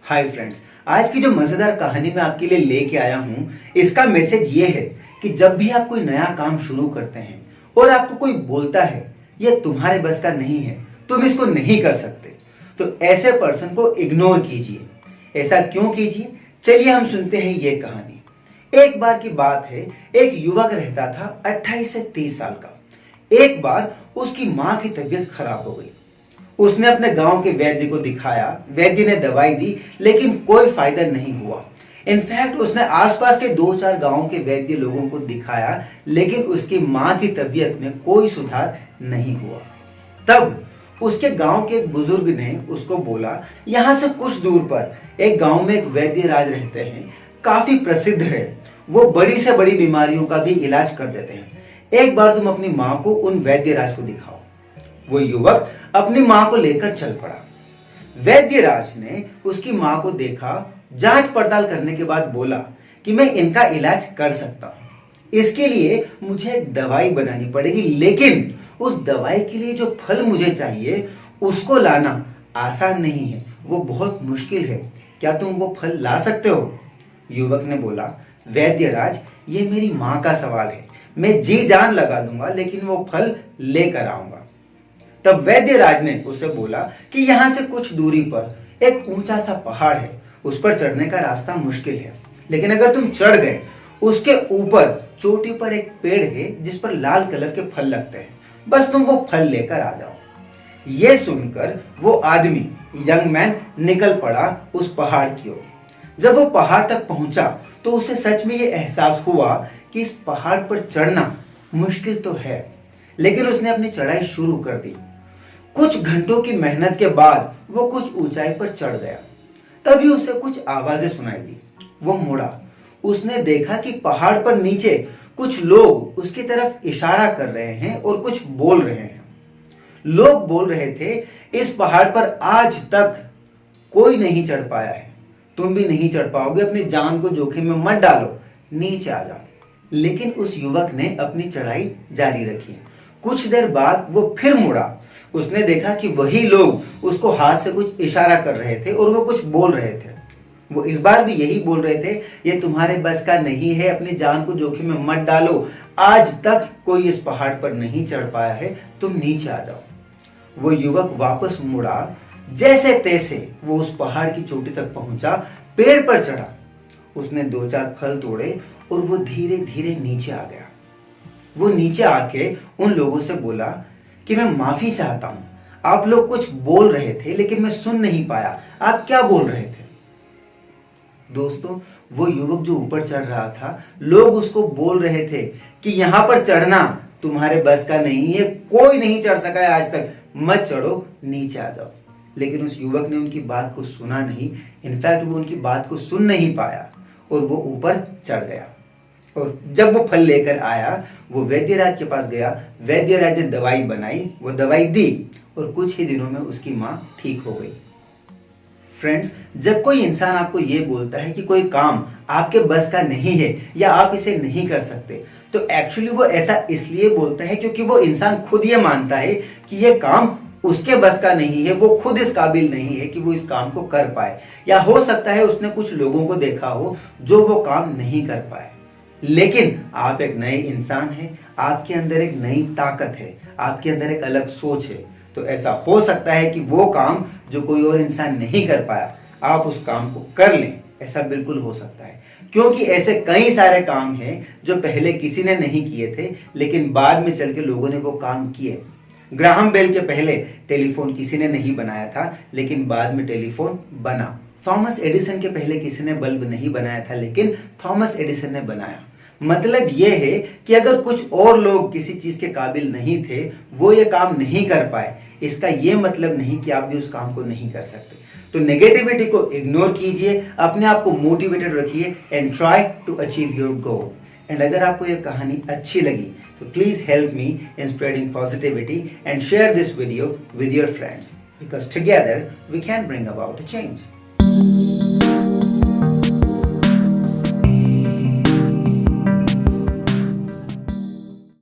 Hi friends, आज की जो मजेदार कहानी मैं आपके लिए लेके आया हूँ, इसका मैसेज ये है कि जब भी आप कोई नया काम शुरू करते हैं और आपको कोई बोलता है ये तुम्हारे बस का नहीं है, तुम इसको नहीं कर सकते, तो ऐसे पर्सन को इग्नोर कीजिए। ऐसा क्यों कीजिए, चलिए हम सुनते हैं ये कहानी। एक बार की बात है, एक युवक रहता था 28 से 30 साल का। एक बार उसकी माँ की तबीयत खराब हो गई। उसने अपने गांव के वैद्य को दिखाया, वैद्य ने दवाई दी, लेकिन कोई फायदा नहीं हुआ। इनफैक्ट उसने आसपास के 2-4 गांव के वैद्य लोगों को दिखाया, लेकिन उसकी मां की तबीयत में कोई सुधार नहीं हुआ। तब उसके गांव के एक बुजुर्ग ने उसको बोला, यहां से कुछ दूर पर एक गांव में एक वैद्य राज रहते हैं, काफी प्रसिद्ध है। वो बड़ी से बड़ी बीमारियों का भी इलाज कर देते हैं। एक बार तुम अपनी मां को उन वैद्य राज को दिखाओ। वो युवक अपनी मां को लेकर चल पड़ा। वैद्यराज ने उसकी मां को देखा, जांच पड़ताल करने के बाद बोला कि मैं इनका इलाज कर सकता हूं। इसके लिए मुझे एक दवाई बनानी पड़ेगी, लेकिन उस दवाई के लिए जो फल मुझे चाहिए उसको लाना आसान नहीं है, वो बहुत मुश्किल है। क्या तुम वो फल ला सकते हो? युवक ने बोला, वैद्यराज, ये मेरी मां का सवाल है, मैं जी जान लगा दूंगा, लेकिन वो फल लेकर आऊंगा। तब वैद्यराज ने उसे बोला कि यहां से कुछ दूरी पर एक ऊंचा सा पहाड़ है, उस पर चढ़ने का रास्ता मुश्किल है, लेकिन अगर तुम चढ़ गए, उसके ऊपर चोटी पर एक पेड़ है जिस पर लाल कलर के फल लगते हैं, बस तुम वो फल लेकर आ जाओ। यह सुनकर वो आदमी, यंग मैन, निकल पड़ा उस पहाड़ की ओर। जब वो पहाड़ तक पहुंचा तो उसे सच में ये एहसास हुआ कि इस पहाड़ पर चढ़ना मुश्किल तो है, लेकिन उसने अपनी चढ़ाई शुरू कर दी। कुछ घंटों की मेहनत के बाद वो कुछ ऊंचाई पर चढ़ गया। तभी उसे कुछ आवाजें सुनाई दी। वो मुड़ा, उसने देखा कि पहाड़ पर नीचे कुछ लोग उसकी तरफ इशारा कर रहे हैं और कुछ बोल रहे हैं। लोग बोल रहे थे, इस पहाड़ पर आज तक कोई नहीं चढ़ पाया है, तुम भी नहीं चढ़ पाओगे, अपनी जान को जोखिम में मत डालो, नीचे आ जाओ। लेकिन उस युवक ने अपनी चढ़ाई जारी रखी। कुछ देर बाद वो फिर मुड़ा। उसने देखा कि वही लोग उसको हाथ से कुछ इशारा कर रहे थे और वो कुछ बोल रहे थे। वो इस बार भी यही बोल रहे थे, ये तुम्हारे बस का नहीं है, अपनी जान को जोखिम में मत डालो, आज तक कोई इस पहाड़ पर नहीं चढ़ पाया है, तुम नीचे आ जाओ। वो युवक वापस मुड़ा। जैसे तैसे वो उस पहाड़ की चोटी तक पहुंचा, पेड़ पर चढ़ा। उसने 2-4 फल तोड़े और वो धीरे धीरे नीचे आ गया। वो नीचे आके उन लोगों से बोला कि मैं माफी चाहता हूं, आप लोग कुछ बोल रहे थे लेकिन मैं सुन नहीं पाया, आप क्या बोल रहे थे? दोस्तों, वो युवक जो ऊपर चढ़ रहा था, लोग उसको बोल रहे थे कि यहां पर चढ़ना तुम्हारे बस का नहीं है, कोई नहीं चढ़ सका है आज तक, मत चढ़ो, नीचे आ जाओ। लेकिन उस युवक ने उनकी बात को सुना नहीं। इनफैक्ट वो उनकी बात को सुन नहीं पाया और वो ऊपर चढ़ गया। और जब वो फल लेकर आया, वो वैद्यराज के पास गया। वैद्यराज ने दवाई बनाई, वो दवाई दी और कुछ ही दिनों में उसकी मां ठीक हो गई। फ्रेंड्स, जब कोई इंसान आपको ये बोलता है कि कोई काम आपके बस का नहीं है या आप इसे नहीं कर सकते, तो एक्चुअली वो ऐसा इसलिए बोलता है क्योंकि वो इंसान खुद ये मानता है कि ये काम उसके बस का नहीं है, वो खुद इस काबिल नहीं है कि वो इस काम को कर पाए, या हो सकता है उसने कुछ लोगों को देखा हो जो वो काम नहीं कर पाए। लेकिन आप एक नए इंसान हैं, आपके अंदर एक नई ताकत है, आपके अंदर एक अलग सोच है, तो ऐसा हो सकता है कि वो काम जो कोई और इंसान नहीं कर पाया, आप उस काम को कर लें। ऐसा बिल्कुल हो सकता है, क्योंकि ऐसे कई सारे काम हैं जो पहले किसी ने नहीं किए थे, लेकिन बाद में चल के लोगों ने वो काम किए। ग्राहम बेल के पहले टेलीफोन किसी ने नहीं बनाया था, लेकिन बाद में टेलीफोन बना। थॉमस एडिसन के पहले किसी ने बल्ब नहीं बनाया था, लेकिन थॉमस एडिसन ने बनाया। मतलब यह है कि अगर कुछ और लोग किसी चीज के काबिल नहीं थे, वो ये काम नहीं कर पाए, इसका ये मतलब नहीं कि आप भी उस काम को नहीं कर सकते। तो नेगेटिविटी को इग्नोर कीजिए, अपने आप को मोटिवेटेड रखिए and try to achieve your goal. And अगर आपको ये कहानी अच्छी लगी तो please help me in spreading positivity and share this video with your friends, because together we can bring about a change.